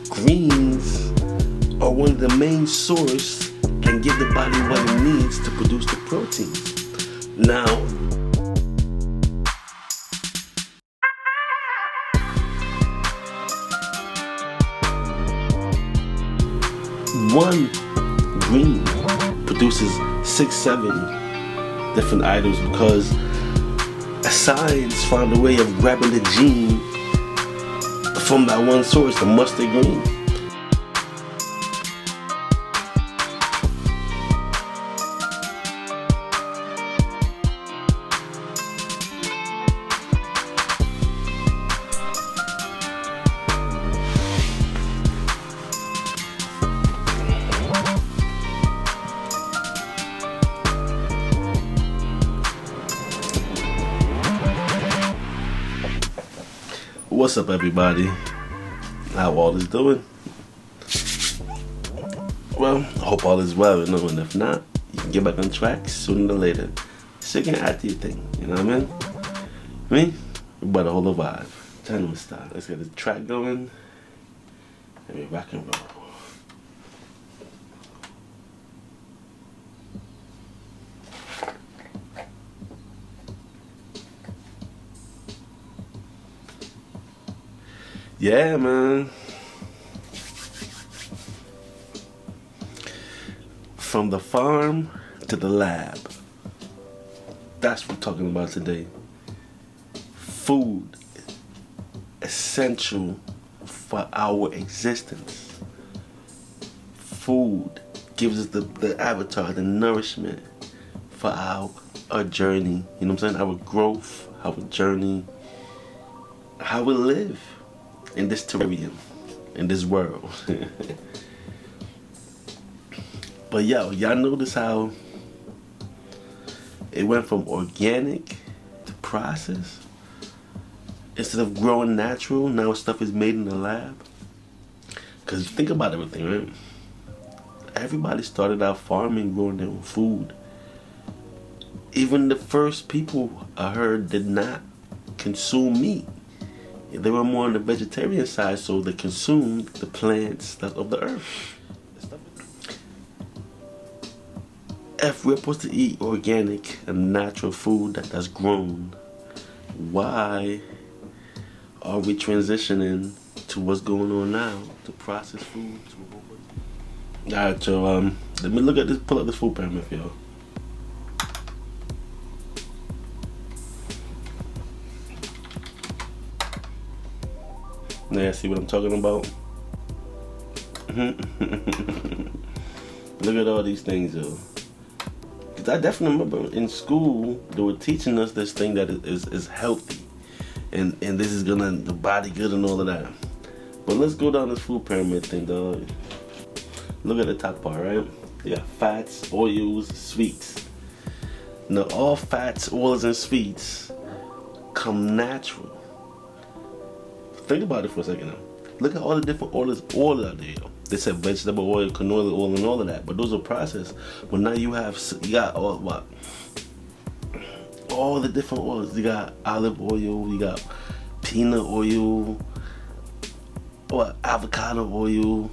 greens are one of the main source and give the body what it needs to produce the proteins. Now, one green produces 6-7 different items because science found a way of grabbing the gene from that one source, the mustard green. What's up, everybody? How all is doing? Well, I hope all is well, and if not, you can get back on track sooner or later. So you can add to your thing, you know what I mean? Me, we about to hold a vibe. Time to start. Let's get the track going, and we rock and roll. Yeah, man. From the farm to the lab. That's what we're talking about today. Food, essential for our existence. Food gives us the avatar, the nourishment for our journey. You know what I'm saying? Our growth, our journey, how we live in this terrarium, in this world. But y'all notice how it went from organic to processed? Instead of growing natural, now stuff is made in the lab. Because think about everything, right? Everybody started out farming, growing their own food. Even the first people I heard did not consume meat. They were more on the vegetarian side, so they consumed the plants of the earth. If we're supposed to eat organic and natural food that's grown, why are we transitioning to what's going on now, to processed food? Alright, so let me look at this, pull up this food pyramid for y'all. Yeah, see what I'm talking about? Look at all these things, though. Because I definitely remember in school, they were teaching us this thing that is healthy. And this is gonna, the body good and all of that. But let's go down this food pyramid thing, dog. Look at the top part, right? You got fats, oils, sweets. Now, all fats, oils, and sweets come natural. Think about it for a second now. Look at all the different oils out there. They said vegetable oil, canola oil, and all of that, but those are processed. But now you got all what? All the different oils. You got olive oil, you got peanut oil, what? Avocado oil.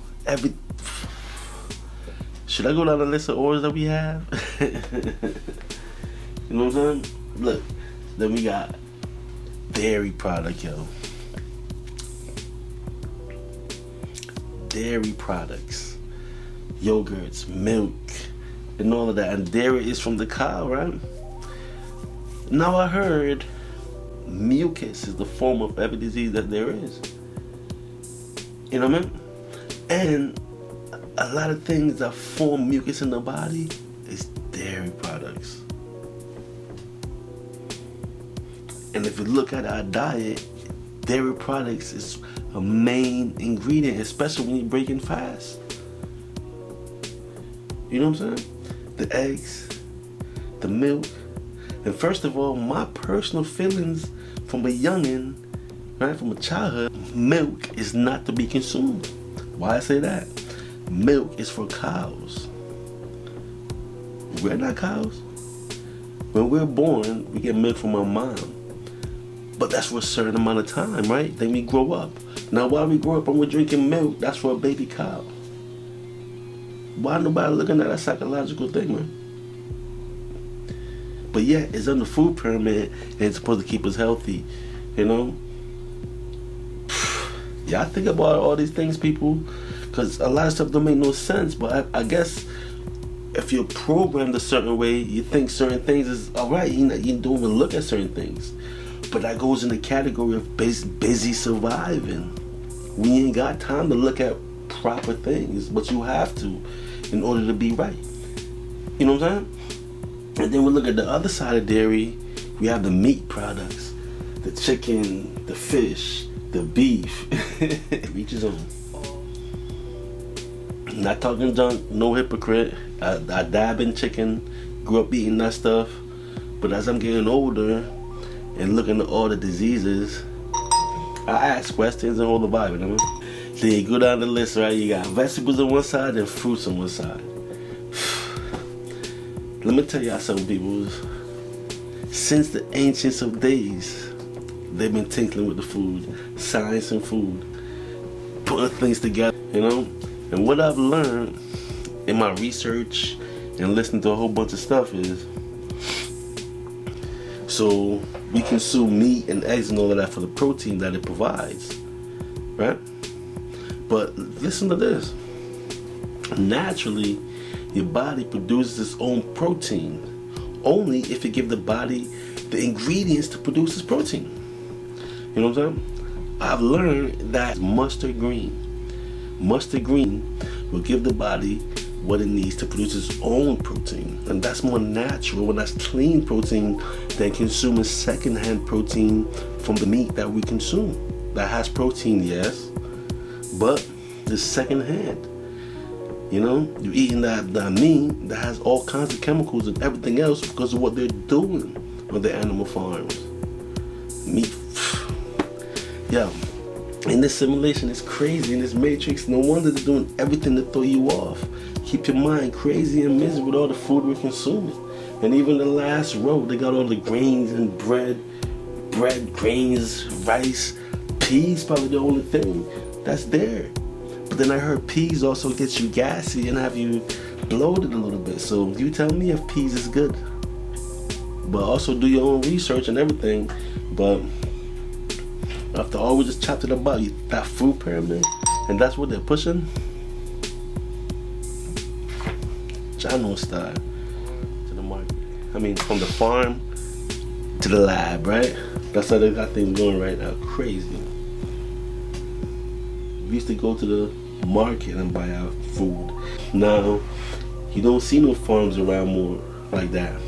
Should I go down the list of oils that we have? You know what I'm saying? Look, then we got dairy product, yo. Dairy products, yogurts, milk, and all of that. And dairy is from the cow, right? Now I heard mucus is the form of every disease that there is. You know what I mean? And a lot of things that form mucus in the body is dairy products. And if you look at our diet, dairy products is a main ingredient, especially when you're breaking fast. You know what I'm saying? The eggs, the milk. And first of all, my personal feelings from a youngin', right, from a childhood, milk is not to be consumed. Why I say that? Milk is for cows. We're not cows. When we're born, we get milk from our mom. But that's for a certain amount of time, right? Then we grow up. Now while we grow up and we're drinking milk, that's for a baby cow. Why nobody looking at that psychological thing, man? But yeah, it's on the food pyramid and it's supposed to keep us healthy, you know? Yeah, I think about all these things, people, because a lot of stuff don't make no sense. But I guess if you're programmed a certain way, you think certain things is alright. You don't even look at certain things. But that goes in the category of busy surviving. We ain't got time to look at proper things, but you have to in order to be right. You know what I'm saying? And then we look at the other side of dairy. We have the meat products, the chicken, the fish, the beef. Each his own. Not talking junk, no hypocrite. I dab in chicken, grew up eating that stuff. But as I'm getting older and looking at all the diseases, I ask questions and hold the vibe, you know? So you go down the list, right? You got vegetables on one side and fruits on one side. Let me tell y'all something, people. Since the ancients of days, they've been tinkering with the food, science and food, putting things together, you know? And what I've learned in my research and listening to a whole bunch of stuff is, so we consume meat and eggs and all of that for the protein that it provides, right? But listen to this. Naturally, your body produces its own protein only if you give the body the ingredients to produce its protein. You know what I'm saying? I've learned that mustard green will give the body what it needs to produce its own protein. And that's more natural and that's clean protein than consuming secondhand protein from the meat that we consume. That has protein, yes, but it's secondhand. You know, you're eating that meat that has all kinds of chemicals and everything else because of what they're doing on the animal farms. Meat, yeah. And this simulation is crazy in this matrix. No wonder they're doing everything to throw you off. Keep your mind crazy and miserable with all the food we're consuming. And even the last row, they got all the grains and bread, grains, rice, peas, probably the only thing that's there. But then I heard peas also gets you gassy and have you bloated a little bit. So you tell me if peas is good. But also do your own research and everything. But after all we just chopped it about, that food pyramid, and that's what they're pushing. Channel style to the market. I mean, from the farm to the lab, right? That's how they got things going right now. Crazy. We used to go to the market and buy our food. Now, you don't see no farms around more like that.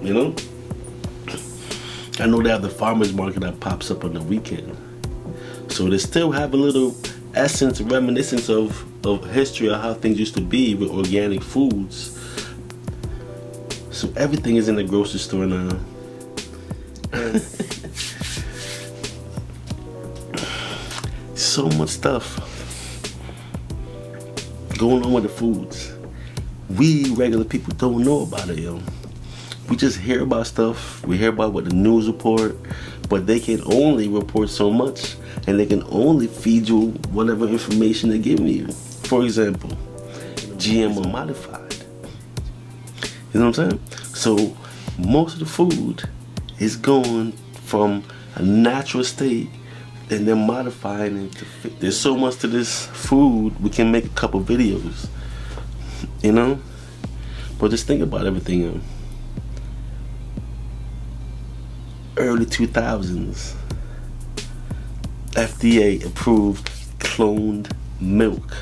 You know? I know they have the farmers market that pops up on the weekend. So they still have a little essence, reminiscence of history of how things used to be with organic foods. So everything is in the grocery store now. So much stuff going on with the foods. We regular people don't know about it, yo. We just hear about stuff. We hear about what the news report, but they can only report so much, and they can only feed you whatever information they're giving you. For example, GMO modified. You know what I'm saying? So most of the food is going from a natural state and they're modifying it to fit. There's so much to this food, we can make a couple videos, you know? But just think about everything. Early 2000s, FDA approved cloned milk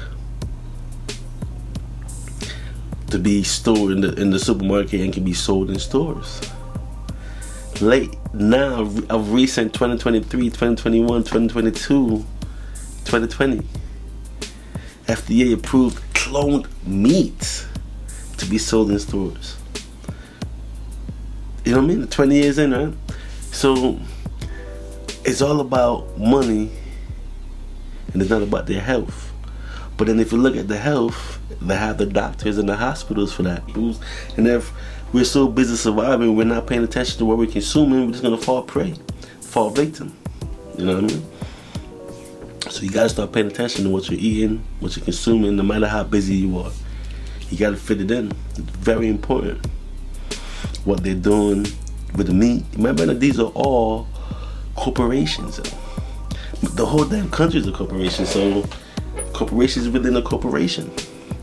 to be stored in the supermarket and can be sold in stores. Late now of recent 2023, 2021, 2022, 2020, FDA approved cloned meat to be sold in stores. You know what I mean? 20 years in, right? So it's all about money and it's not about their health. But then if you look at the health, they have the doctors and the hospitals for that. And if we're so busy surviving, we're not paying attention to what we're consuming, we're just gonna fall prey, fall victim. You know what I mean? So you gotta start paying attention to what you're eating, what you're consuming, no matter how busy you are. You gotta fit it in. It's very important. What they're doing with the meat. Remember that these are all corporations. The whole damn country is a corporation. So corporations within a corporation.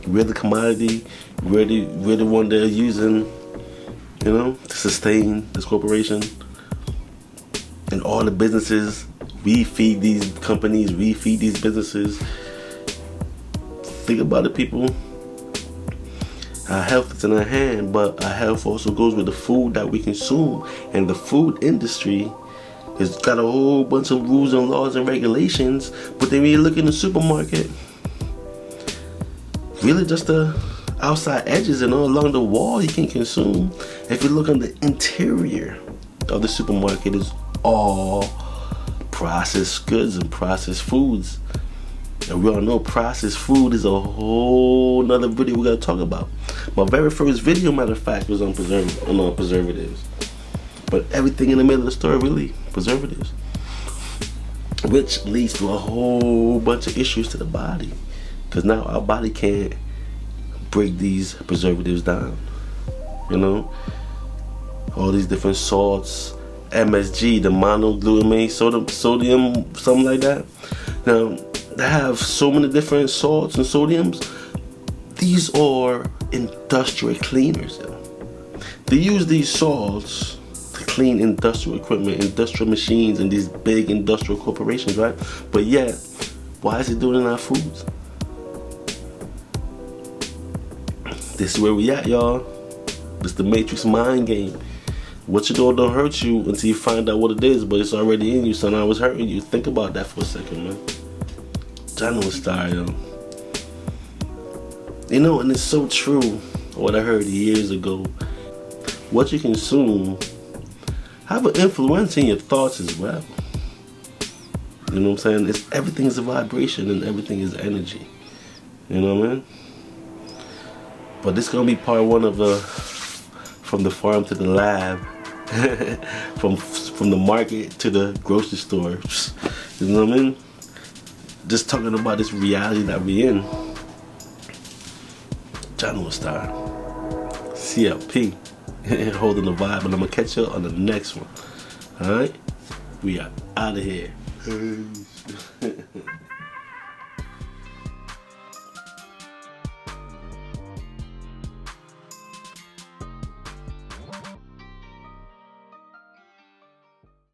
We're the commodity. We're the one they're using, to sustain this corporation. And all the businesses, we feed these companies, we feed these businesses. Think about it, people. Our health is in our hand, but our health also goes with the food that we consume. And the food industry has got a whole bunch of rules and laws and regulations. But then when you look in the supermarket, really just the outside edges and all along the wall you can consume. If you look on the interior of the supermarket, it's all processed goods and processed foods. And we all know processed food is a whole nother video we gotta talk about. My very first video, matter of fact, was on preservatives. But everything in the middle of the story, really, preservatives. Which leads to a whole bunch of issues to the body. Because now our body can't break these preservatives down. All these different salts, MSG, the monoglutamate, sodium, something like that. Now, they have so many different salts and sodiums. These are industrial cleaners. They use these salts to clean industrial equipment, industrial machines, and these big industrial corporations, right? But yet, why is it doing it in our foods? This is where we at, y'all. It's the Matrix mind game. What you do don't hurt you until you find out what it is, but it's already in you, so now it's hurting you. Think about that for a second, man. General style, yo. And it's so true what I heard years ago. What you consume have an influence in your thoughts as well. You know what I'm saying? Everything is a vibration and everything is energy. You know what I mean? But this is gonna be part one of the from the farm to the lab, from the market to the grocery store. You know what I mean? Just talking about this reality that we in. General Star, CLP, holding the vibe, and I'm gonna catch you on the next one. All right, we are out of here. Peace.